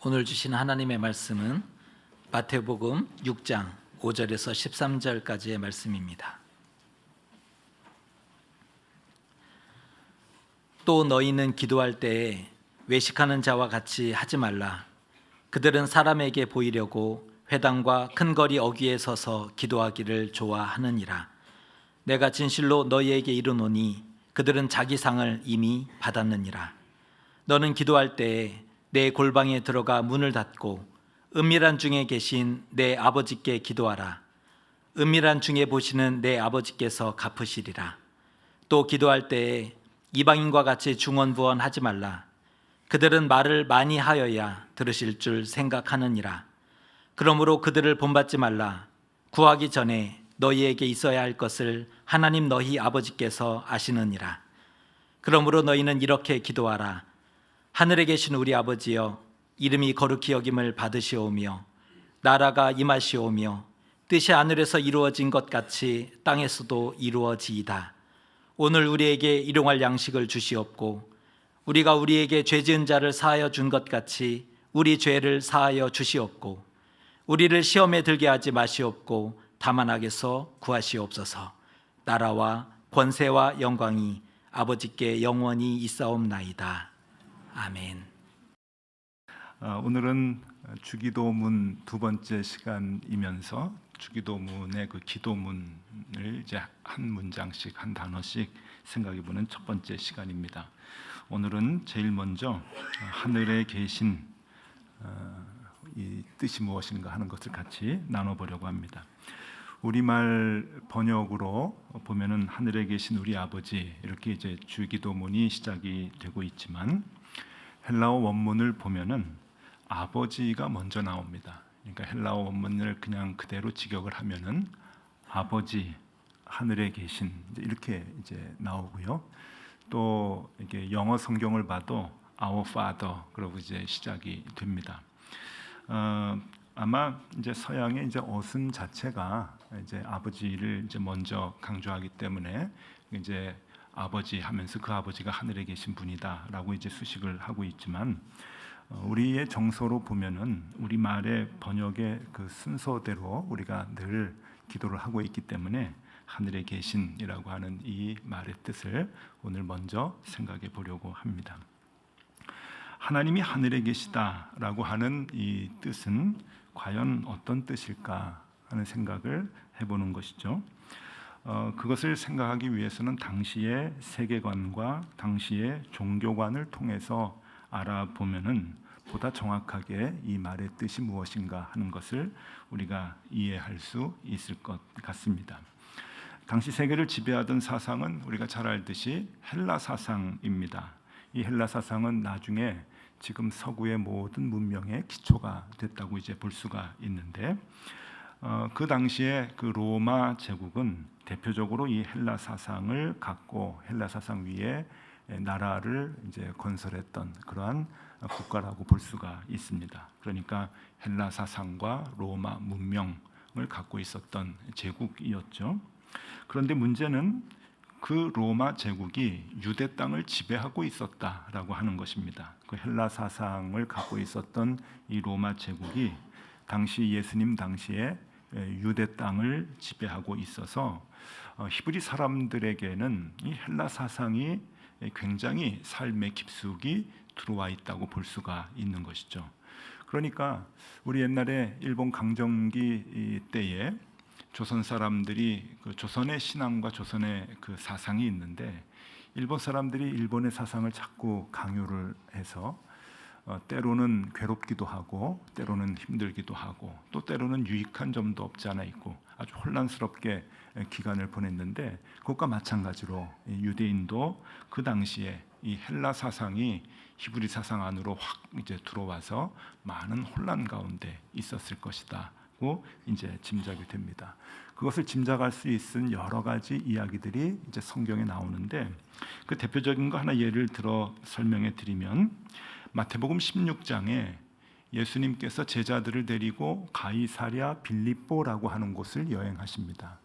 오늘 주신 하나님의 말씀은 마태복음 6장 5절에서 13절까지의 말씀입니다. 또 너희는 기도할 때에 외식하는 자와 같이 하지 말라. 그들은 사람에게 보이려고 회당과 큰 거리 어귀에 서서 기도하기를 좋아하느니라. 내가 진실로 너희에게 이르노니 그들은 자기 상을 이미 받았느니라. 너는 기도할 때에 내 골방에 들어가 문을 닫고 은밀한 중에 계신 내 아버지께 기도하라. 은밀한 중에 보시는 내 아버지께서 갚으시리라. 또 기도할 때에 이방인과 같이 중언부언하지 말라. 그들은 말을 많이 하여야 들으실 줄 생각하느니라. 그러므로 그들을 본받지 말라. 구하기 전에 너희에게 있어야 할 것을 하나님 너희 아버지께서 아시느니라. 그러므로 너희는 이렇게 기도하라. 하늘에 계신 우리 아버지여, 이름이 거룩히 여김을 받으시오며 나라가 임하시오며 뜻이 하늘에서 이루어진 것 같이 땅에서도 이루어지이다. 오늘 우리에게 일용할 양식을 주시옵고 우리가 우리에게 죄 지은 자를 사하여 준 것 같이 우리 죄를 사하여 주시옵고 우리를 시험에 들게 하지 마시옵고 다만 악에서 구하시옵소서. 나라와 권세와 영광이 아버지께 영원히 있사옵나이다. 아멘. 오늘은 주기도문 두 번째 시간이면서 주기도문의 그 기도문을 이제 한 문장씩 한 단어씩 생각해보는 첫 번째 시간입니다. 오늘은 제일 먼저 하늘에 계신 이 뜻이 무엇인가 하는 것을 같이 나눠보려고 합니다. 우리말 번역으로 보면은 하늘에 계신 우리 아버지 이렇게 이제 주기도문이 시작이 되고 있지만 헬라어 원문을 보면은 아버지가 먼저 나옵니다. 그러니까 헬라어 원문을 그냥 그대로 직역을 하면은 아버지 하늘에 계신 이렇게 이제 나오고요. 또 이게 영어 성경을 봐도 Our Father 그러고 이제 시작이 됩니다. 아마 이제 서양의 이제 어순 자체가 이제 아버지를 이제 먼저 강조하기 때문에 이제 아버지 하면서 그 아버지가 하늘에 계신 분이다라고 이제 수식을 하고 있지만 우리의 정서로 보면은 우리 말의 번역의 그 순서대로 우리가 늘 기도를 하고 있기 때문에 하늘에 계신이라고 하는 이 말의 뜻을 오늘 먼저 생각해 보려고 합니다. 하나님이 하늘에 계시다라고 하는 이 뜻은 과연 어떤 뜻일까 하는 생각을 해보는 것이죠. 그것을 생각하기 위해서는 당시의 세계관과 당시의 종교관을 통해서 알아보면은 보다 정확하게 이 말의 뜻이 무엇인가 하는 것을 우리가 이해할 수 있을 것 같습니다. 당시 세계를 지배하던 사상은 우리가 잘 알듯이 헬라 사상입니다. 이 헬라 사상은 나중에 지금 서구의 모든 문명의 기초가 됐다고 이제 볼 수가 있는데 그 당시에 그 로마 제국은 대표적으로 이 헬라 사상을 갖고 헬라 사상 위에 나라를 이제 건설했던 그러한 국가라고 볼 수가 있습니다. 그러니까 헬라 사상과 로마 문명을 갖고 있었던 제국이었죠. 그런데 문제는 그 로마 제국이 유대 땅을 지배하고 있었다라고 하는 것입니다. 그 헬라 사상을 갖고 있었던 이 로마 제국이 당시 예수님 당시에 유대 땅을 지배하고 있어서 히브리 사람들에게는 이 헬라 사상이 굉장히 삶의 깊숙이 들어와 있다고 볼 수가 있는 것이죠. 그러니까 우리 옛날에 일본 강점기 때에 조선 사람들이 그 조선의 신앙과 조선의 그 사상이 있는데 일본 사람들이 일본의 사상을 자꾸 강요를 해서 때로는 괴롭기도 하고 때로는 힘들기도 하고 또 때로는 유익한 점도 없지 않아 있고 아주 혼란스럽게 기간을 보냈는데 그것과 마찬가지로 유대인도 그 당시에 이 헬라 사상이 히브리 사상 안으로 확 이제 들어와서 많은 혼란 가운데 있었을 것이다고 이제 짐작이 됩니다. 그것을 짐작할 수 있는 여러 가지 이야기들이 이제 성경에 나오는데 그 대표적인 거 하나 예를 들어 설명해 드리면 마태복음 16장에 예수님께서 제자들을 데리고 가이사랴 빌립보라고 하는 곳을 여행하십니다.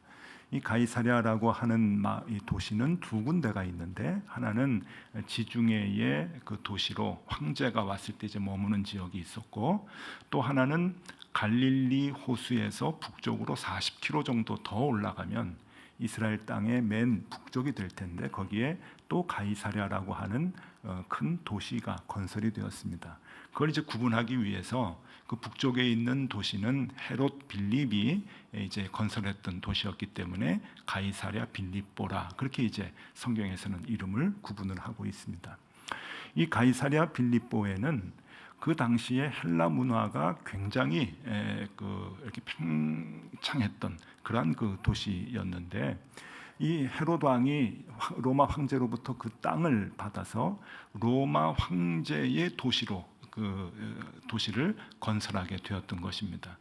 이 가이사랴라고 하는 이 도시는 두 군데가 있는데, 하나는 지중해의 그 도시로 황제가 왔을 때 이제 머무는 지역이 있었고, 또 하나는 갈릴리 호수에서 북쪽으로 40km 정도 더 올라가면 이스라엘 땅의 맨 북쪽이 될 텐데, 거기에 또 가이사랴라고 하는 큰 도시가 건설이 되었습니다. 그걸 이제 구분하기 위해서 그 북쪽에 있는 도시는 헤롯 빌립이 이제 건설했던 도시였기 때문에 가이사랴 빌립보라, 그렇게 이제 성경에서는 이름을 구분을 하고 있습니다. 이 가이사랴 빌립보에는 그 당시에 헬라 문화가 굉장히 이렇게 팽창했던 그러한 그 도시였는데, 이 헤롯 왕이 로마 황제로부터 그 땅을 받아서 로마 황제의 도시로 그 도시를 건설하게 되었던 것입니다.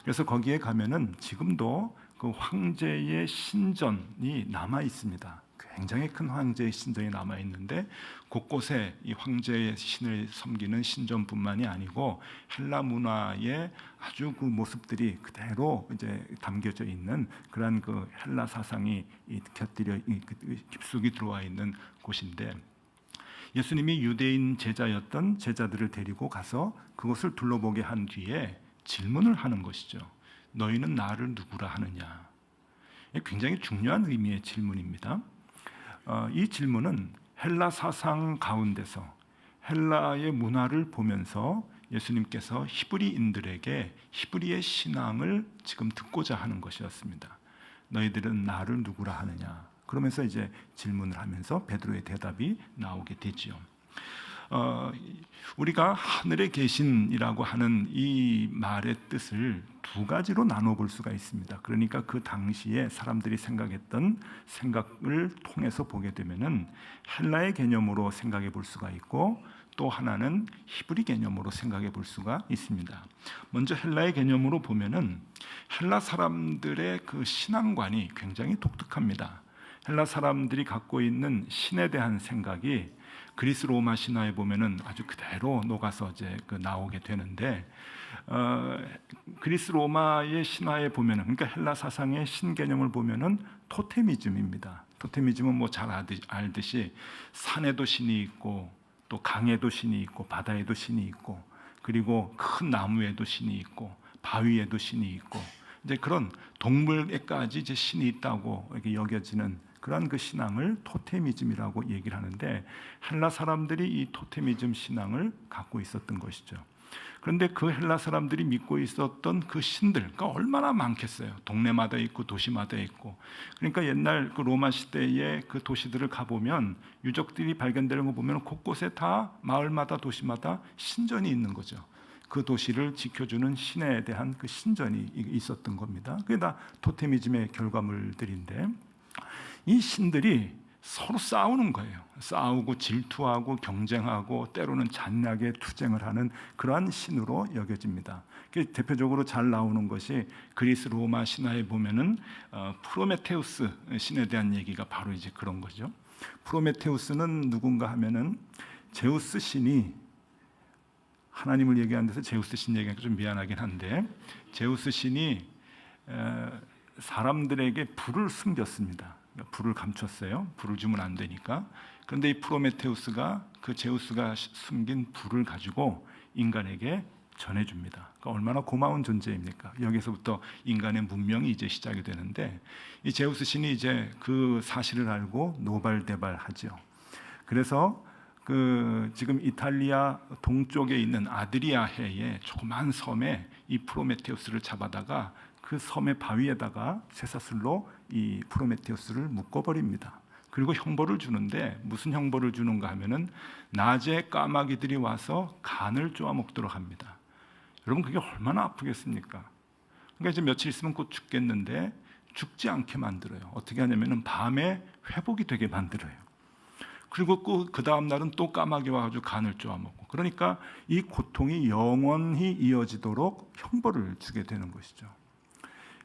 그래서 거기에 가면은 지금도 그 황제의 신전이 남아 있습니다. 굉장히 큰 황제의 신전이 남아 있는데, 곳곳에 이 황제의 신을 섬기는 신전뿐만이 아니고 헬라 문화의 아주 그 모습들이 그대로 이제 담겨져 있는 그러한 그 헬라 사상이 곁들여 깊숙이 들어와 있는 곳인데, 예수님이 유대인 제자였던 제자들을 데리고 가서 그것을 둘러보게 한 뒤에 질문을 하는 것이죠. 너희는 나를 누구라 하느냐? 굉장히 중요한 의미의 질문입니다. 이 질문은 헬라 사상 가운데서 헬라의 문화를 보면서 예수님께서 히브리인들에게 히브리의 신앙을 지금 듣고자 하는 것이었습니다. 너희들은 나를 누구라 하느냐? 그러면서 이제 질문을 하면서 베드로의 대답이 나오게 되지요. 우리가 하늘에 계신이라고 하는 이 말의 뜻을 두 가지로 나눠볼 수가 있습니다. 그러니까 그 당시에 사람들이 생각했던 생각을 통해서 보게 되면은 헬라의 개념으로 생각해 볼 수가 있고, 또 하나는 히브리 개념으로 생각해 볼 수가 있습니다. 먼저 헬라의 개념으로 보면은 헬라 사람들의 그 신앙관이 굉장히 독특합니다. 헬라 사람들이 갖고 있는 신에 대한 생각이 그리스 로마 신화에 보면은 아주 그대로 녹아서 이제 나오게 되는데, 그리스 로마의 신화에 보면은, 그러니까 헬라 사상의 신 개념을 보면은 토테미즘입니다. 토테미즘은 뭐 잘 알듯이 산에도 신이 있고, 또 강에도 신이 있고, 바다에도 신이 있고, 그리고 큰 나무에도 신이 있고, 바위에도 신이 있고, 이제 그런 동물에까지 이제 신이 있다고 이렇게 여겨지는 그런 그 신앙을 토테미즘이라고 얘기를 하는데, 헬라 사람들이 이 토테미즘 신앙을 갖고 있었던 것이죠. 그런데 그 헬라 사람들이 믿고 있었던 그 신들, 그러니까 얼마나 많겠어요. 동네마다 있고 도시마다 있고. 그러니까 옛날 그 로마 시대의 그 도시들을 가보면, 유적들이 발견되는 거 보면 곳곳에 다 마을마다 도시마다 신전이 있는 거죠. 그 도시를 지켜주는 신에 대한 그 신전이 있었던 겁니다. 그게 다 토테미즘의 결과물들인데, 이 신들이 서로 싸우는 거예요. 싸우고 질투하고 경쟁하고 때로는 잔인하게 투쟁을 하는 그러한 신으로 여겨집니다. 대표적으로 잘 나오는 것이 그리스 로마 신화에 보면은 프로메테우스 신에 대한 얘기가 바로 이제 그런 거죠. 프로메테우스는 누군가 하면은 제우스 신이, 하나님을 얘기하는 데서 제우스 신 얘기하니까 좀 미안하긴 한데, 제우스 신이 사람들에게 불을 숨겼습니다. 불을 감췄어요. 불을 주면 안 되니까. 그런데 이 프로메테우스가 그 제우스가 숨긴 불을 가지고 인간에게 전해줍니다. 그러니까 얼마나 고마운 존재입니까? 여기서부터 인간의 문명이 이제 시작이 되는데, 이 제우스 신이 이제 그 사실을 알고 노발대발하죠. 그래서 그 지금 이탈리아 동쪽에 있는 아드리아해의 조그만 섬에 이 프로메테우스를 잡아다가 그 섬의 바위에다가 쇠사슬로 이 프로메테우스를 묶어버립니다. 그리고 형벌을 주는데, 무슨 형벌을 주는가 하면은 낮에 까마귀들이 와서 간을 쪼아 먹도록 합니다. 여러분, 그게 얼마나 아프겠습니까? 그러니까 이제 며칠 있으면 곧 죽겠는데 죽지 않게 만들어요. 어떻게 하냐면은 밤에 회복이 되게 만들어요. 그리고 그 다음 날은 또 까마귀 와가지고 간을 쪼아 먹고, 그러니까 이 고통이 영원히 이어지도록 형벌을 주게 되는 것이죠.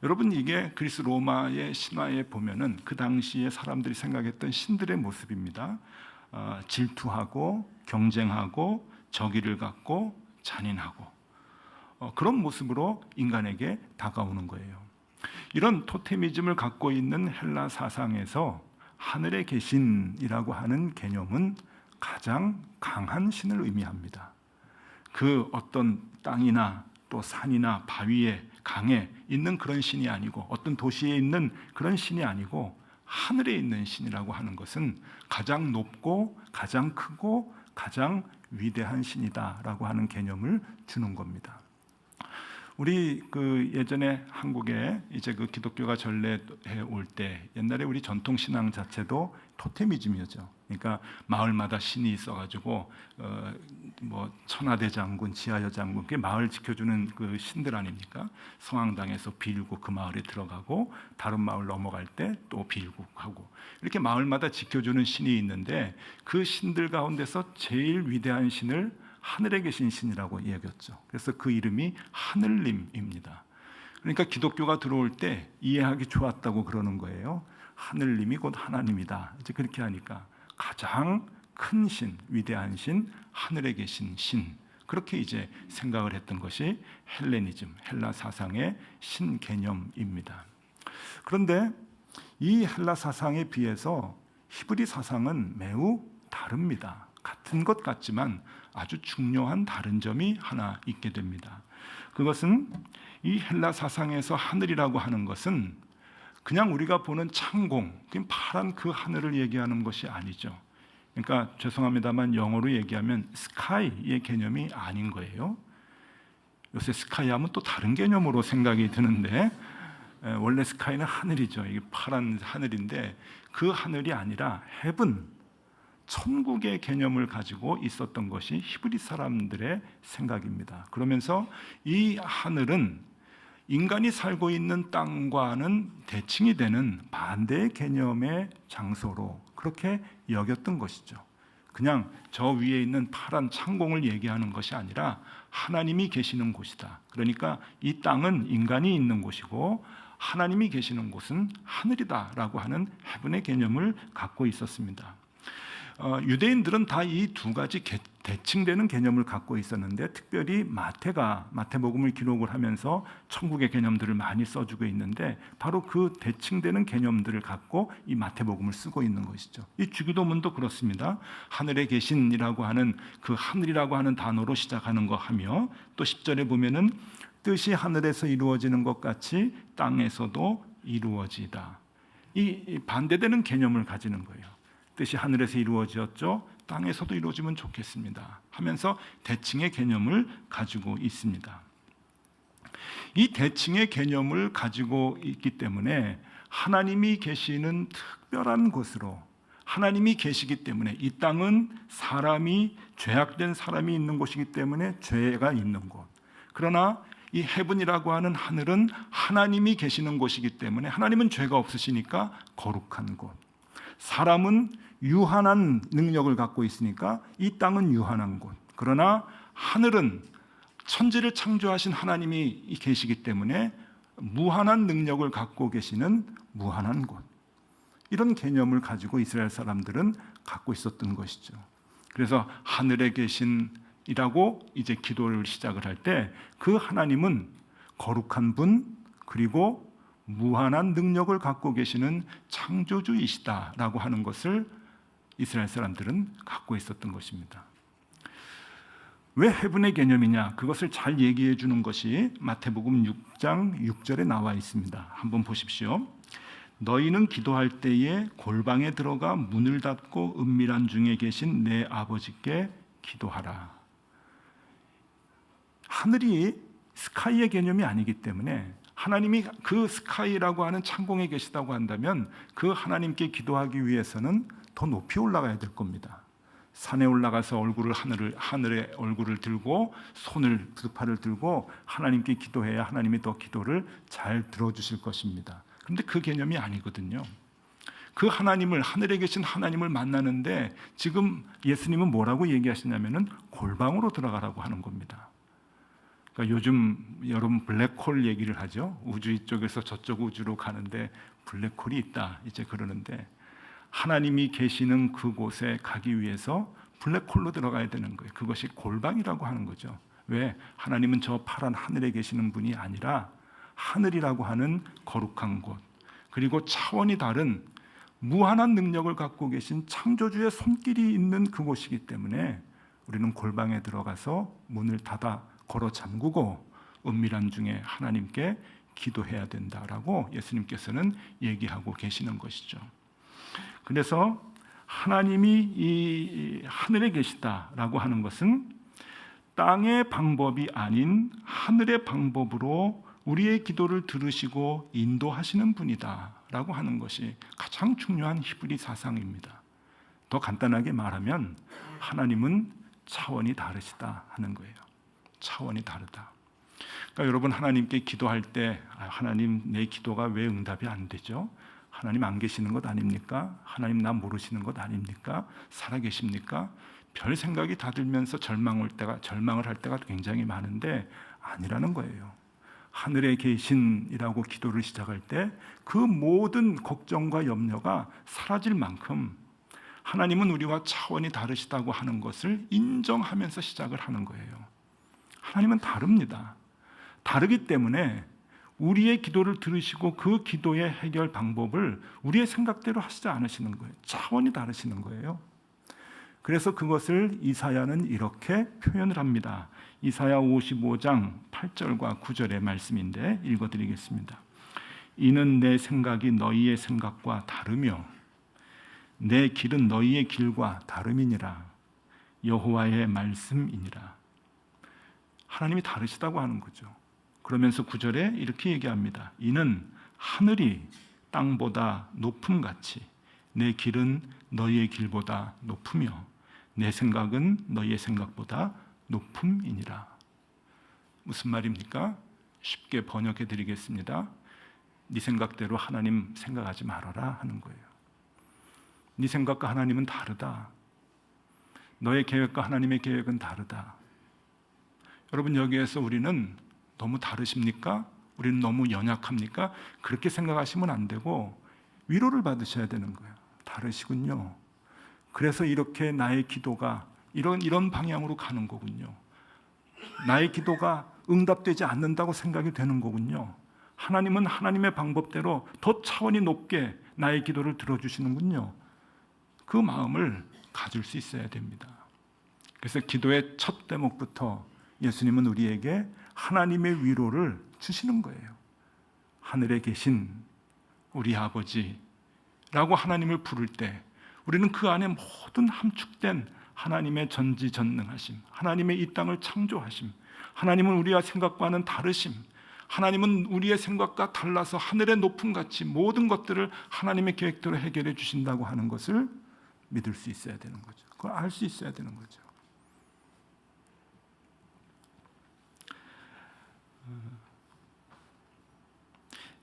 여러분, 이게 그리스 로마의 신화에 보면은 그 당시에 사람들이 생각했던 신들의 모습입니다. 질투하고 경쟁하고 적의를 갖고 잔인하고 그런 모습으로 인간에게 다가오는 거예요. 이런 토테미즘을 갖고 있는 헬라 사상에서 하늘에 계신이라고 하는 개념은 가장 강한 신을 의미합니다. 그 어떤 땅이나 또 산이나 바위에 강에 있는 그런 신이 아니고 어떤 도시에 있는 그런 신이 아니고 하늘에 있는 신이라고 하는 것은 가장 높고 가장 크고 가장 위대한 신이다라고 하는 개념을 주는 겁니다. 우리 그 예전에 한국에 이제 그 기독교가 전래해 올 때 옛날에 우리 전통 신앙 자체도 토테미즘이었죠. 그러니까 마을마다 신이 있어가지고 뭐 천하대장군, 지하여장군, 그게 마을 지켜주는 그 신들 아닙니까? 성황당에서 빌고 그 마을에 들어가고 다른 마을 넘어갈 때 또 빌고 하고 이렇게 마을마다 지켜주는 신이 있는데 그 신들 가운데서 제일 위대한 신을 하늘에 계신 신이라고 여겼죠. 그래서 그 이름이 하늘님입니다. 그러니까 기독교가 들어올 때 이해하기 좋았다고 그러는 거예요. 하늘님이 곧 하나님이다. 이제 그렇게 하니까 가장 큰 신, 위대한 신, 하늘에 계신 신, 그렇게 이제 생각을 했던 것이 헬레니즘, 헬라 사상의 신 개념입니다. 그런데 이 헬라 사상에 비해서 히브리 사상은 매우 다릅니다. 같은 것 같지만 아주 중요한 다른 점이 하나 있게 됩니다. 그것은 이 헬라 사상에서 하늘이라고 하는 것은 그냥 우리가 보는 창공, 파란 그 하늘을 얘기하는 것이 아니죠. 그러니까 죄송합니다만 영어로 얘기하면 스카이의 개념이 아닌 거예요. 요새 스카이 하면 또 다른 개념으로 생각이 드는데 원래 스카이는 하늘이죠. 이게 파란 하늘인데 그 하늘이 아니라 헤븐, 천국의 개념을 가지고 있었던 것이 히브리 사람들의 생각입니다. 그러면서 이 하늘은 인간이 살고 있는 땅과는 대칭이 되는 반대의 개념의 장소로 그렇게 여겼던 것이죠. 그냥 저 위에 있는 파란 창공을 얘기하는 것이 아니라 하나님이 계시는 곳이다. 그러니까 이 땅은 인간이 있는 곳이고 하나님이 계시는 곳은 하늘이다라고 하는 헤븐의 개념을 갖고 있었습니다. 유대인들은 다 이 두 가지 대칭되는 개념을 갖고 있었는데 특별히 마태복음을 기록을 하면서 천국의 개념들을 많이 써주고 있는데 바로 그 대칭되는 개념들을 갖고 이 마태복음을 쓰고 있는 것이죠. 이 주기도문도 그렇습니다. 하늘에 계신이라고 하는 그 하늘이라고 하는 단어로 시작하는 거 하며 또 10절에 보면은 뜻이 하늘에서 이루어지는 것 같이 땅에서도 이루어지다. 이 반대되는 개념을 가지는 거예요. 뜻이 하늘에서 이루어졌죠. 땅에서도 이루어지면 좋겠습니다. 하면서 대칭의 개념을 가지고 있습니다. 이 대칭의 개념을 가지고 있기 때문에 하나님이 계시는 특별한 곳으로 하나님이 계시기 때문에 이 땅은 사람이 죄악된 사람이 있는 곳이기 때문에 죄가 있는 곳. 그러나 이 헤븐이라고 하는 하늘은 하나님이 계시는 곳이기 때문에 하나님은 죄가 없으시니까 거룩한 곳. 사람은 유한한 능력을 갖고 있으니까 이 땅은 유한한 곳. 그러나 하늘은 천지를 창조하신 하나님이 계시기 때문에 무한한 능력을 갖고 계시는 무한한 곳. 이런 개념을 가지고 이스라엘 사람들은 갖고 있었던 것이죠. 그래서 하늘에 계신이라고 이제 기도를 시작을 할 때 그 하나님은 거룩한 분 그리고 무한한 능력을 갖고 계시는 창조주이시다라고 하는 것을 이스라엘 사람들은 갖고 있었던 것입니다. 왜 헤븐의 개념이냐? 그것을 잘 얘기해 주는 것이 마태복음 6장 6절에 나와 있습니다. 한번 보십시오. 너희는 기도할 때에 골방에 들어가 문을 닫고 은밀한 중에 계신 내 아버지께 기도하라. 하늘이 스카이의 개념이 아니기 때문에 하나님이 그 스카이라고 하는 창공에 계시다고 한다면 그 하나님께 기도하기 위해서는 더 높이 올라가야 될 겁니다. 산에 올라가서 하늘에 얼굴을 들고 손을 두 팔을 들고 하나님께 기도해야 하나님이 더 기도를 잘 들어주실 것입니다. 그런데 그 개념이 아니거든요. 그 하나님을 하늘에 계신 하나님을 만나는데 지금 예수님은 뭐라고 얘기하시냐면은 골방으로 들어가라고 하는 겁니다. 그러니까 요즘 여러분 블랙홀 얘기를 하죠. 우주 이쪽에서 저쪽 우주로 가는데 블랙홀이 있다 이제 그러는데 하나님이 계시는 그곳에 가기 위해서 블랙홀로 들어가야 되는 거예요. 그것이 골방이라고 하는 거죠. 왜? 하나님은 저 파란 하늘에 계시는 분이 아니라 하늘이라고 하는 거룩한 곳, 그리고 차원이 다른 무한한 능력을 갖고 계신 창조주의 손길이 있는 그곳이기 때문에 우리는 골방에 들어가서 문을 닫아 걸어 잠그고 은밀한 중에 하나님께 기도해야 된다라고 예수님께서는 얘기하고 계시는 것이죠. 그래서 하나님이 이 하늘에 계시다라고 하는 것은 땅의 방법이 아닌 하늘의 방법으로 우리의 기도를 들으시고 인도하시는 분이다라고 하는 것이 가장 중요한 히브리 사상입니다. 더 간단하게 말하면 하나님은 차원이 다르시다 하는 거예요. 차원이 다르다. 그러니까 여러분 하나님께 기도할 때 하나님 내 기도가 왜 응답이 안 되죠? 하나님 안 계시는 것 아닙니까? 하나님 나 모르시는 것 아닙니까? 살아 계십니까? 별 생각이 다 들면서 절망을 할 때가 굉장히 많은데 아니라는 거예요. 하늘에 계신이라고 기도를 시작할 때 그 모든 걱정과 염려가 사라질 만큼 하나님은 우리와 차원이 다르시다고 하는 것을 인정하면서 시작을 하는 거예요. 하나님은 다릅니다. 다르기 때문에 우리의 기도를 들으시고 그 기도의 해결 방법을 우리의 생각대로 하시지 않으시는 거예요. 차원이 다르시는 거예요. 그래서 그것을 이사야는 이렇게 표현을 합니다. 이사야 55장 8절과 9절의 말씀인데 읽어드리겠습니다. 이는 내 생각이 너희의 생각과 다르며 내 길은 너희의 길과 다름이니라. 여호와의 말씀이니라. 하나님이 다르시다고 하는 거죠. 그러면서 9절에 이렇게 얘기합니다. 이는 하늘이 땅보다 높음같이 내 길은 너희의 길보다 높으며 내 생각은 너희의 생각보다 높음이니라. 무슨 말입니까? 쉽게 번역해 드리겠습니다. 네 생각대로 하나님 생각하지 말아라 하는 거예요. 네 생각과 하나님은 다르다. 너의 계획과 하나님의 계획은 다르다. 여러분 여기에서 우리는 너무 다르십니까? 우리는 너무 연약합니까? 그렇게 생각하시면 안 되고 위로를 받으셔야 되는 거예요. 다르시군요. 그래서 이렇게 나의 기도가 이런 방향으로 가는 거군요. 나의 기도가 응답되지 않는다고 생각이 되는 거군요. 하나님은 하나님의 방법대로 더 차원이 높게 나의 기도를 들어주시는군요. 그 마음을 가질 수 있어야 됩니다. 그래서 기도의 첫 대목부터 예수님은 우리에게 하나님의 위로를 주시는 거예요. 하늘에 계신 우리 아버지라고 하나님을 부를 때 우리는 그 안에 모든 함축된 하나님의 전지전능하심, 하나님의 이 땅을 창조하심, 하나님은 우리와 생각과는 다르심, 하나님은 우리의 생각과 달라서 하늘의 높음같이 모든 것들을 하나님의 계획대로 해결해 주신다고 하는 것을 믿을 수 있어야 되는 거죠. 그걸 알 수 있어야 되는 거죠.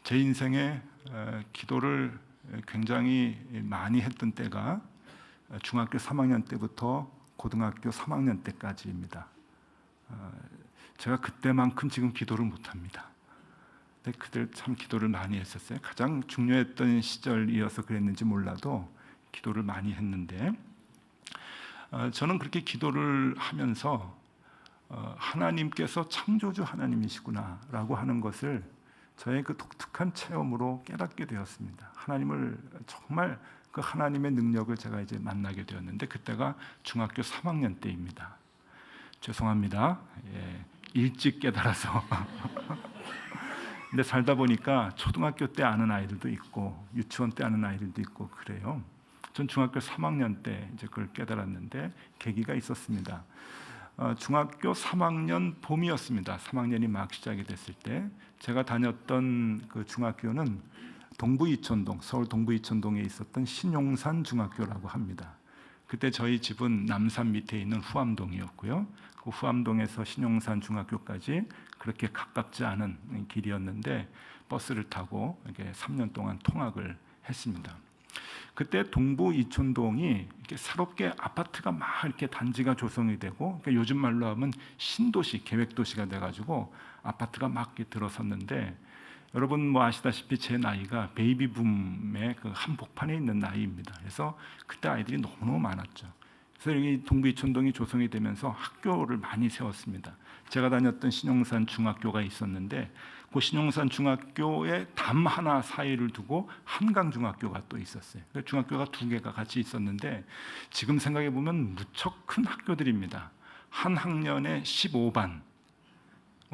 제 인생에 기도를 굉장히 많이 했던 때가 중학교 3학년 때부터 고등학교 3학년 때까지입니다. 제가 그때만큼 지금 기도를 못합니다. 근데 그들 참 기도를 많이 했었어요. 가장 중요했던 시절이어서 그랬는지 몰라도 기도를 많이 했는데 저는 그렇게 기도를 하면서 하나님께서 창조주 하나님이시구나라고 하는 것을 저의 그 독특한 체험으로 깨닫게 되었습니다. 하나님을 정말 그 하나님의 능력을 제가 이제 만나게 되었는데 그때가 중학교 3학년 때입니다. 죄송합니다. 일찍 깨달아서. 근데 살다 보니까 초등학교 때 아는 아이들도 있고 유치원 때 아는 아이들도 있고 그래요. 전 중학교 3학년 때 이제 그걸 깨달았는데 계기가 있었습니다. 중학교 3학년 봄이었습니다. 3학년이 막 시작이 됐을 때 제가 다녔던 그 중학교는 동부 이천동, 서울 동부 이천동에 있었던 신용산 중학교라고 합니다. 그때 저희 집은 남산 밑에 있는 후암동이었고요. 그 후암동에서 신용산 중학교까지 그렇게 가깝지 않은 길이었는데 버스를 타고 이렇게 3년 동안 통학을 했습니다. 그때 동부 이촌동이 이렇게 새롭게 아파트가 막 이렇게 단지가 조성이 되고 그러니까 요즘 말로 하면 신도시, 계획도시가 돼가지고 아파트가 막 이렇게 들어섰는데 여러분 뭐 아시다시피 제 나이가 베이비붐의 그 한복판에 있는 나이입니다. 그래서 그때 아이들이 너무너무 많았죠. 그래서 여기 동부이촌동이 조성이 되면서 학교를 많이 세웠습니다. 제가 다녔던 신용산 중학교가 있었는데 그 신용산 중학교에 담 하나 사이를 두고 한강 중학교가 또 있었어요. 중학교가 두 개가 같이 있었는데 지금 생각해 보면 무척 큰 학교들입니다. 한 학년에 15반,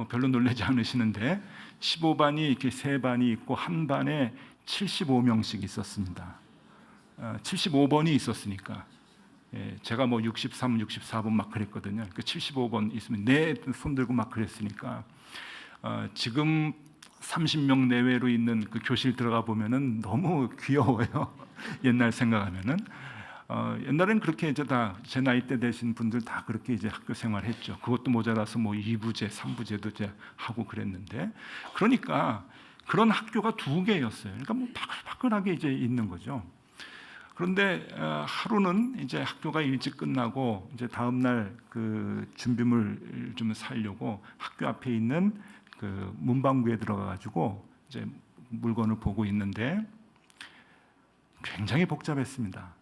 별로 놀라지 않으시는데 15반이 이렇게 세 반이 있고 한 반에 75명씩 있었습니다. 75번이 있었으니까. 제가 뭐 63, 64번 막 그랬거든요. 그 75번 있으면 내 손 들고 막 그랬으니까 지금 30명 내외로 있는 그 교실 들어가 보면은 너무 귀여워요. 옛날 생각하면은 옛날엔 그렇게 이제 다 제 나이 때 되신 분들 다 그렇게 이제 학교 생활했죠. 그것도 모자라서 뭐 2부제, 3부제도 이제 하고 그랬는데 그러니까 그런 학교가 두 개였어요. 그러니까 뭐 바글바글하게 이제 있는 거죠. 그런데 하루는 이제 학교가 일찍 끝나고 이제 다음 날 그 준비물 좀 사려고 학교 앞에 있는 그 문방구에 들어가 가지고 이제 물건을 보고 있는데 굉장히 복잡했습니다.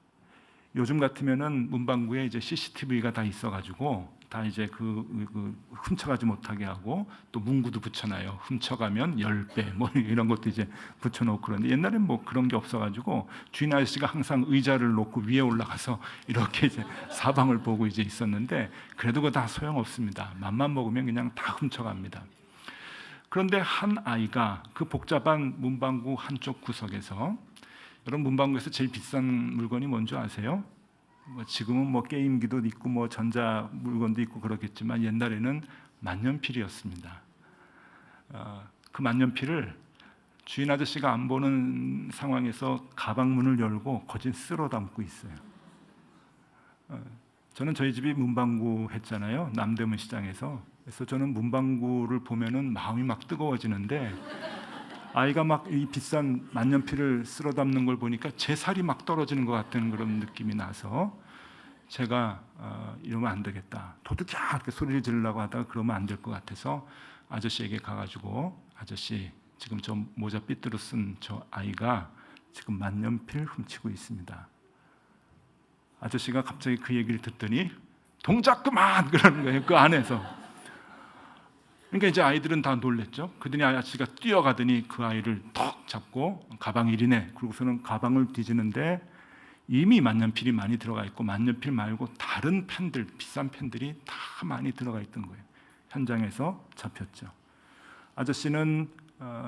요즘 같으면은 문방구에 이제 CCTV가 다 있어가지고 다 이제 그 훔쳐가지 못하게 하고 또 문구도 붙여놔요. 훔쳐가면 10배 뭐 이런 것도 이제 붙여놓고 그런데 옛날엔 뭐 그런 게 없어가지고 주인 아저씨가 항상 의자를 놓고 위에 올라가서 이렇게 이제 사방을 보고 이제 있었는데 그래도 그거 다 소용없습니다. 맘만 먹으면 그냥 다 훔쳐갑니다. 그런데 한 아이가 그 복잡한 문방구 한쪽 구석에서 여러분 문방구에서 제일 비싼 물건이 뭔지 아세요? 뭐 지금은 뭐 게임기도 있고 뭐 전자 물건도 있고 그렇겠지만 옛날에는 만년필이었습니다. 그 만년필을 주인 아저씨가 안 보는 상황에서 가방 문을 열고 거진 쓸어 담고 있어요. 저는 저희 집이 문방구 했잖아요. 남대문 시장에서. 그래서 저는 문방구를 보면은 마음이 막 뜨거워지는데 아이가 막 이 비싼 만년필을 쓸어 담는 걸 보니까 제 살이 막 떨어지는 것 같은 그런 느낌이 나서 제가 이러면 안 되겠다. 도둑이야! 이렇게 소리를 지르려고 하다가 그러면 안 될 것 같아서 아저씨에게 가가지고 아저씨 지금 저 모자 삐뚤어 쓴 저 아이가 지금 만년필 훔치고 있습니다. 아저씨가 갑자기 그 얘기를 듣더니 동작 그만! 그러는 거예요. 그 안에서. 그러니까 이제 아이들은 다 놀랬죠. 그러더니 아저씨가 뛰어가더니 그 아이를 턱 잡고 가방 1이네. 그러고서는 가방을 뒤지는데 이미 만년필이 많이 들어가 있고 만년필 말고 다른 펜들, 비싼 펜들이 다 많이 들어가 있던 거예요. 현장에서 잡혔죠. 아저씨는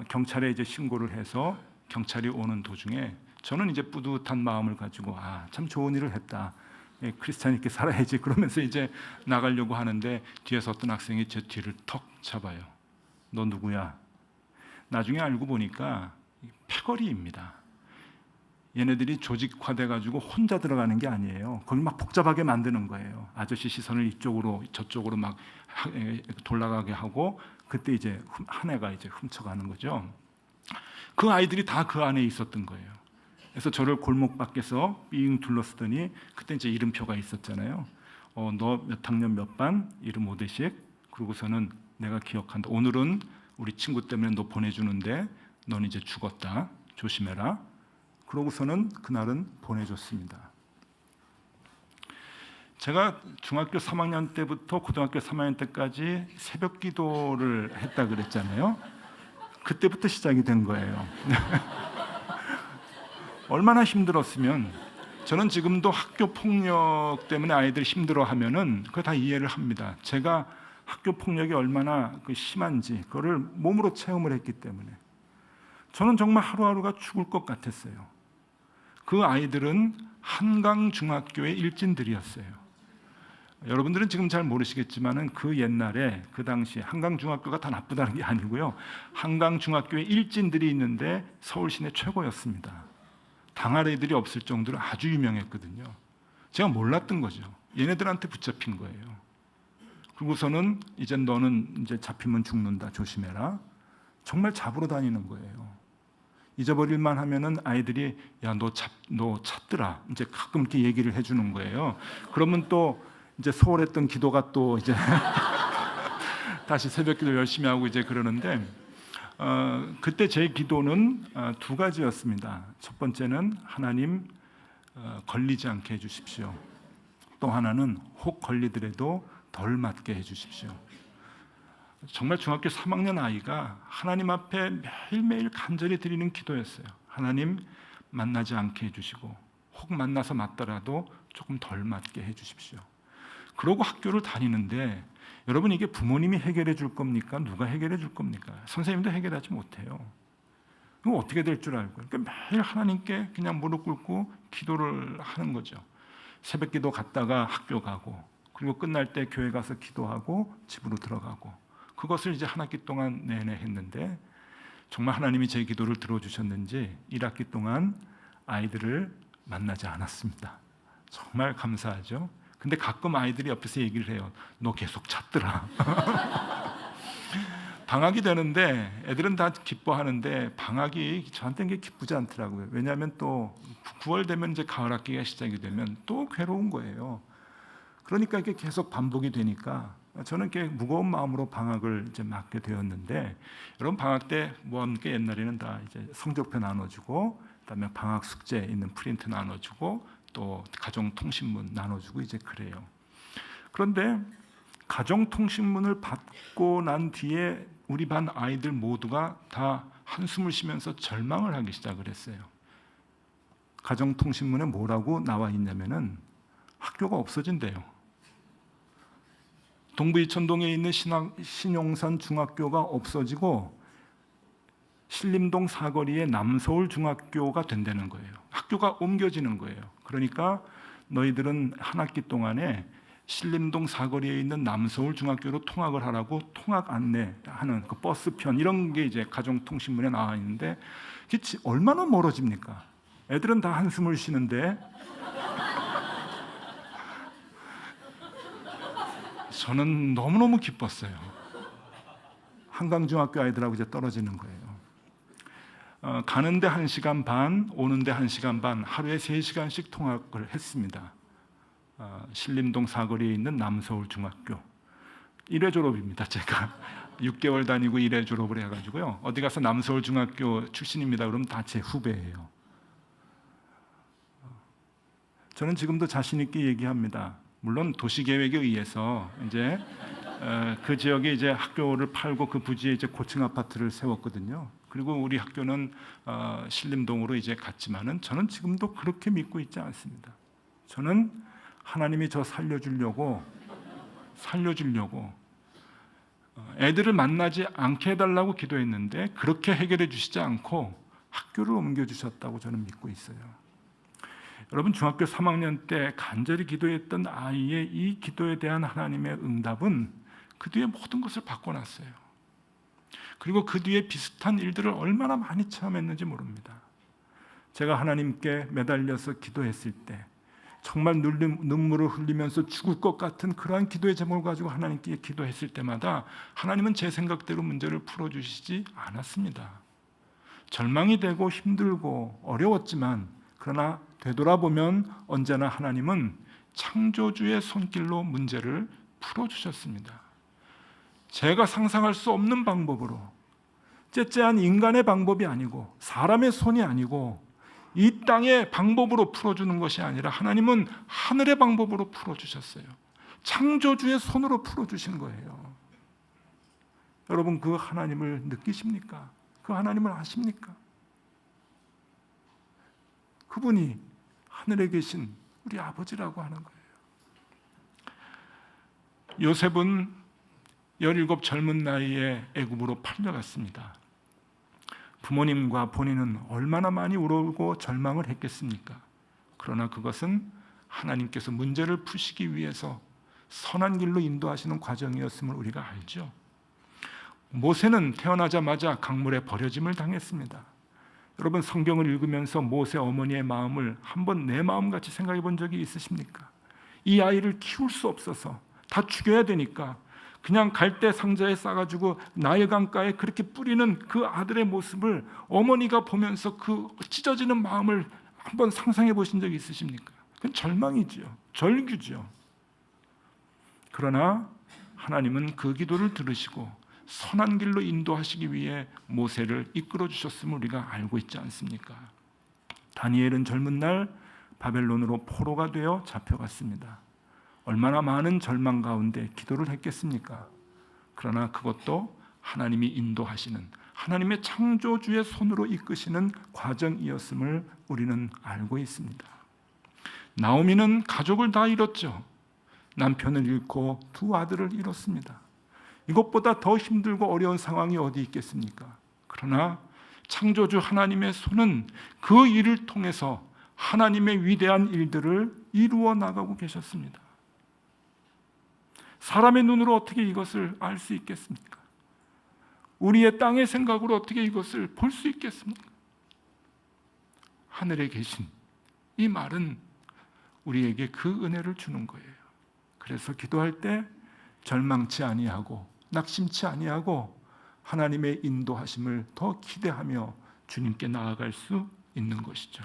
경찰에 이제 신고를 해서 경찰이 오는 도중에 저는 이제 뿌듯한 마음을 가지고 참 좋은 일을 했다. 크리스찬이께 살아야지 그러면서 이제 나가려고 하는데 뒤에서 어떤 학생이 제 뒤를 턱 잡아요. 너 누구야? 나중에 알고 보니까 패거리입니다. 얘네들이 조직화돼 가지고 혼자 들어가는 게 아니에요. 거기 막 복잡하게 만드는 거예요. 아저씨 시선을 이쪽으로 저쪽으로 막 돌아가게 하고 그때 이제 한 애가 이제 훔쳐가는 거죠. 그 아이들이 다 그 안에 있었던 거예요. 그래서 저를 골목 밖에서 삥 둘러쓰더니 그때 이제 이름표가 있었잖아요. 너 몇 학년 몇 반 이름 오대식. 그러고서는 내가 기억한다. 오늘은 우리 친구 때문에 너 보내주는데 넌 이제 죽었다. 조심해라. 그러고서는 그날은 보내줬습니다. 제가 중학교 3학년 때부터 고등학교 3학년 때까지 새벽 기도를 했다 그랬잖아요. 그때부터 시작이 된 거예요. 얼마나 힘들었으면 저는 지금도 학교 폭력 때문에 아이들이 힘들어하면은 그거 다 이해를 합니다. 제가 학교 폭력이 얼마나 심한지 그거를 몸으로 체험을 했기 때문에 저는 정말 하루하루가 죽을 것 같았어요. 그 아이들은 한강중학교의 일진들이었어요. 여러분들은 지금 잘 모르시겠지만은 그 옛날에 그 당시에 한강중학교가 다 나쁘다는 게 아니고요. 한강중학교의 일진들이 있는데 서울 시내 최고였습니다. 당할 애들이 없을 정도로 아주 유명했거든요. 제가 몰랐던 거죠. 얘네들한테 붙잡힌 거예요. 그리고서는 이제 너는 이제 잡히면 죽는다. 조심해라. 정말 잡으러 다니는 거예요. 잊어버릴만 하면은 아이들이 야, 너 찾더라. 이제 가끔 이렇게 얘기를 해주는 거예요. 그러면 또 이제 소홀했던 기도가 또 이제 다시 새벽기도 열심히 하고 이제 그러는데 그때 제 기도는 두 가지였습니다. 첫 번째는 하나님 걸리지 않게 해주십시오. 또 하나는 혹 걸리더라도 덜 맞게 해주십시오. 정말 중학교 3학년 아이가 하나님 앞에 매일매일 간절히 드리는 기도였어요. 하나님, 만나지 않게 해주시고 혹 만나서 맞더라도 조금 덜 맞게 해주십시오. 그러고 학교를 다니는데 여러분, 이게 부모님이 해결해 줄 겁니까? 누가 해결해 줄 겁니까? 선생님도 해결하지 못해요. 그럼 어떻게 될 줄 알고, 그러니까 매일 하나님께 그냥 무릎 꿇고 기도를 하는 거죠. 새벽 기도 갔다가 학교 가고, 그리고 끝날 때 교회 가서 기도하고 집으로 들어가고, 그것을 이제 한 학기 동안 내내 했는데 정말 하나님이 제 기도를 들어주셨는지 1학기 동안 아이들을 만나지 않았습니다. 정말 감사하죠. 근데 가끔 아이들이 옆에서 얘기를 해요. 너 계속 찾더라. 방학이 되는데 애들은 다 기뻐하는데 방학이 저한테는 게 기쁘지 않더라고요. 왜냐하면 또 9월 되면 이제 가을 학기가 시작이 되면 또 괴로운 거예요. 그러니까 이게 계속 반복이 되니까 저는 이렇게 무거운 마음으로 방학을 이제 맞게 되었는데, 여러분 방학 때 뭐 게 옛날에는 다 이제 성적표 나눠주고, 그다음에 방학 숙제 있는 프린트 나눠주고, 또 가정통신문 나눠주고 이제 그래요. 그런데 가정통신문을 받고 난 뒤에 우리 반 아이들 모두가 다 한숨을 쉬면서 절망을 하기 시작을 했어요. 가정통신문에 뭐라고 나와 있냐면은 학교가 없어진대요. 동부 이천동에 있는 신용산 중학교가 없어지고 신림동 사거리의 남서울 중학교가 된다는 거예요. 학교가 옮겨지는 거예요. 그러니까 너희들은 한 학기 동안에 신림동 사거리에 있는 남서울 중학교로 통학을 하라고 통학 안내하는 그 버스편, 이런 게 이제 가정통신문에 나와 있는데, 이게 얼마나 멀어집니까? 애들은 다 한숨을 쉬는데 저는 너무너무 기뻤어요. 한강중학교 아이들하고 이제 떨어지는 거예요. 가는데 1시간 반, 오는데 1시간 반, 하루에 3시간씩 통학을 했습니다. 신림동 사거리에 있는 남서울 중학교 1회 졸업입니다. 제가 6개월 다니고 1회 졸업을 해가지고요. 어디 가서 남서울 중학교 출신입니다 그러면 다 제 후배예요. 저는 지금도 자신 있게 얘기합니다. 물론 도시계획에 의해서 이제 그 지역에 이제 학교를 팔고 그 부지에 이제 고층 아파트를 세웠거든요. 그리고 우리 학교는 신림동으로 이제 갔지만은 저는 지금도 그렇게 믿고 있지 않습니다. 저는 하나님이 저 살려주려고 애들을 만나지 않게 해달라고 기도했는데 그렇게 해결해 주시지 않고 학교를 옮겨주셨다고 저는 믿고 있어요. 여러분, 중학교 3학년 때 간절히 기도했던 아이의 이 기도에 대한 하나님의 응답은 그 뒤에 모든 것을 바꿔놨어요. 그리고 그 뒤에 비슷한 일들을 얼마나 많이 체험했는지 모릅니다. 제가 하나님께 매달려서 기도했을 때 정말 눈물을 흘리면서 죽을 것 같은 그러한 기도의 제목을 가지고 하나님께 기도했을 때마다 하나님은 제 생각대로 문제를 풀어주시지 않았습니다. 절망이 되고 힘들고 어려웠지만, 그러나 되돌아보면 언제나 하나님은 창조주의 손길로 문제를 풀어주셨습니다. 제가 상상할 수 없는 방법으로, 째째한 인간의 방법이 아니고 사람의 손이 아니고 이 땅의 방법으로 풀어주는 것이 아니라 하나님은 하늘의 방법으로 풀어주셨어요. 창조주의 손으로 풀어주신 거예요. 여러분, 그 하나님을 느끼십니까? 그 하나님을 아십니까? 그분이 하늘에 계신 우리 아버지라고 하는 거예요. 요셉은 17 젊은 나이에 애굽으로 팔려갔습니다. 부모님과 본인은 얼마나 많이 울고 절망을 했겠습니까? 그러나 그것은 하나님께서 문제를 푸시기 위해서 선한 길로 인도하시는 과정이었음을 우리가 알죠. 모세는 태어나자마자 강물에 버려짐을 당했습니다. 여러분, 성경을 읽으면서 모세 어머니의 마음을 한번 내 마음같이 생각해 본 적이 있으십니까? 이 아이를 키울 수 없어서 다 죽여야 되니까 그냥 갈대 상자에 싸가지고 나일 강가에 그렇게 뿌리는 그 아들의 모습을 어머니가 보면서 그 찢어지는 마음을 한번 상상해 보신 적이 있으십니까? 그건 절망이지요. 절규죠. 그러나 하나님은 그 기도를 들으시고 선한 길로 인도하시기 위해 모세를 이끌어 주셨음을 우리가 알고 있지 않습니까? 다니엘은 젊은 날 바벨론으로 포로가 되어 잡혀갔습니다. 얼마나 많은 절망 가운데 기도를 했겠습니까? 그러나 그것도 하나님이 인도하시는, 하나님의 창조주의 손으로 이끄시는 과정이었음을 우리는 알고 있습니다. 나오미는 가족을 다 잃었죠. 남편을 잃고 두 아들을 잃었습니다. 이것보다 더 힘들고 어려운 상황이 어디 있겠습니까? 그러나 창조주 하나님의 손은 그 일을 통해서 하나님의 위대한 일들을 이루어 나가고 계셨습니다. 사람의 눈으로 어떻게 이것을 알 수 있겠습니까? 우리의 땅의 생각으로 어떻게 이것을 볼 수 있겠습니까? 하늘에 계신 이 말은 우리에게 그 은혜를 주는 거예요. 그래서 기도할 때 절망치 아니하고 낙심치 아니하고 하나님의 인도하심을 더 기대하며 주님께 나아갈 수 있는 것이죠.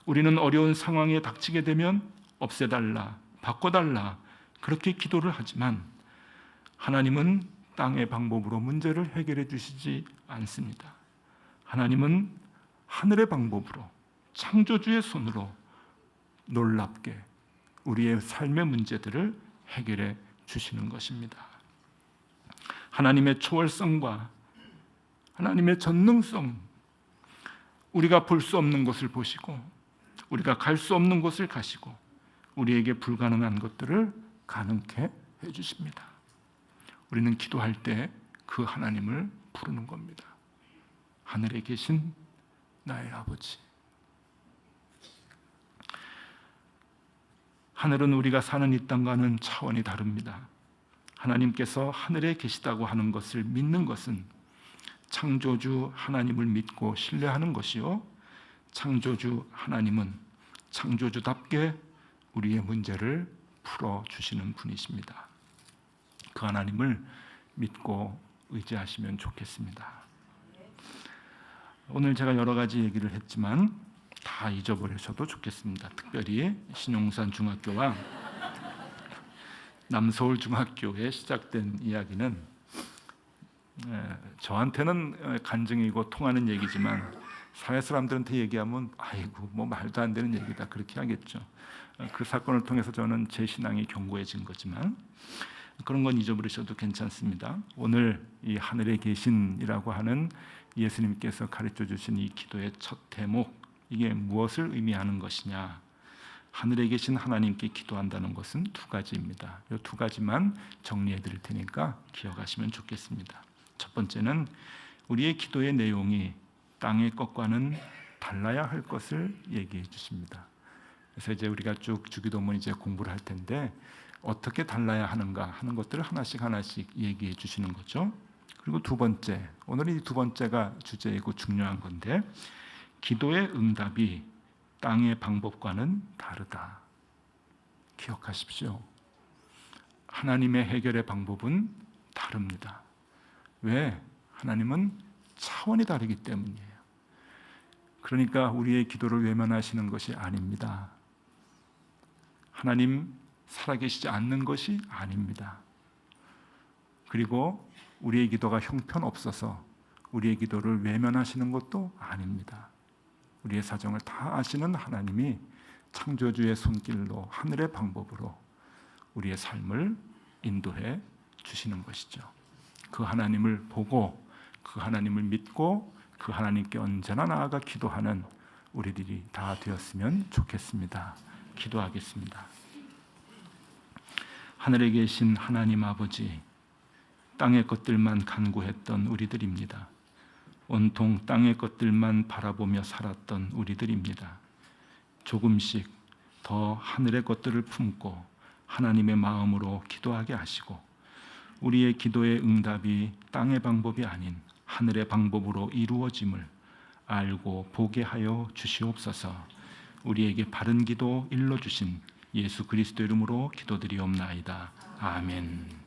우리는 어려운 상황에 닥치게 되면 없애달라, 바꿔달라 그렇게 기도를 하지만 하나님은 땅의 방법으로 문제를 해결해 주시지 않습니다. 하나님은 하늘의 방법으로 창조주의 손으로 놀랍게 우리의 삶의 문제들을 해결해 주시는 것입니다. 하나님의 초월성과 하나님의 전능성, 우리가 볼 수 없는 것을 보시고 우리가 갈 수 없는 곳을 가시고 우리에게 불가능한 것들을 가능케 해주십니다. 우리는 기도할 때 그 하나님을 부르는 겁니다. 하늘에 계신 나의 아버지. 하늘은 우리가 사는 이 땅과는 차원이 다릅니다. 하나님께서 하늘에 계시다고 하는 것을 믿는 것은 창조주 하나님을 믿고 신뢰하는 것이요, 창조주 하나님은 창조주답게 우리의 문제를 풀어주시는 분이십니다. 그 하나님을 믿고 의지하시면 좋겠습니다. 오늘 제가 여러 가지 얘기를 했지만 다 잊어버리셔도 좋겠습니다. 특별히 신용산 중학교와 남서울 중학교에 시작된 이야기는 저한테는 간증이고 통하는 얘기지만 사회 사람들한테 얘기하면 아이고 뭐 말도 안 되는 얘기다 그렇게 하겠죠. 그 사건을 통해서 저는 제 신앙이 견고해진 거지만 그런 건 잊어버리셔도 괜찮습니다. 오늘 이 하늘에 계신이라고 하는 예수님께서 가르쳐 주신 이 기도의 첫 대목, 이게 무엇을 의미하는 것이냐? 하늘에 계신 하나님께 기도한다는 것은 두 가지입니다. 이 두 가지만 정리해 드릴 테니까 기억하시면 좋겠습니다. 첫 번째는 우리의 기도의 내용이 땅의 것과는 달라야 할 것을 얘기해 주십니다. 그래서 이제 우리가 쭉 주기도문 이제 공부를 할 텐데 어떻게 달라야 하는가 하는 것들을 하나씩 얘기해 주시는 거죠. 그리고 두 번째, 오늘 이 두 번째가 주제이고 중요한 건데 기도의 응답이 땅의 방법과는 다르다. 기억하십시오. 하나님의 해결의 방법은 다릅니다. 왜? 하나님은 차원이 다르기 때문이에요. 그러니까 우리의 기도를 외면하시는 것이 아닙니다. 하나님 살아계시지 않는 것이 아닙니다. 그리고 우리의 기도가 형편없어서 우리의 기도를 외면하시는 것도 아닙니다. 우리의 사정을 다 아시는 하나님이 창조주의 손길로 하늘의 방법으로 우리의 삶을 인도해 주시는 것이죠. 그 하나님을 보고 그 하나님을 믿고 그 하나님께 언제나 나아가 기도하는 우리들이 다 되었으면 좋겠습니다. 기도하겠습니다. 하늘에 계신 하나님 아버지, 땅의 것들만 간구했던 우리들입니다. 온통 땅의 것들만 바라보며 살았던 우리들입니다. 조금씩 더 하늘의 것들을 품고 하나님의 마음으로 기도하게 하시고 우리의 기도의 응답이 땅의 방법이 아닌 하늘의 방법으로 이루어짐을 알고 보게 하여 주시옵소서. 우리에게 바른 기도 일러주신 예수 그리스도 이름으로 기도드리옵나이다. 아멘.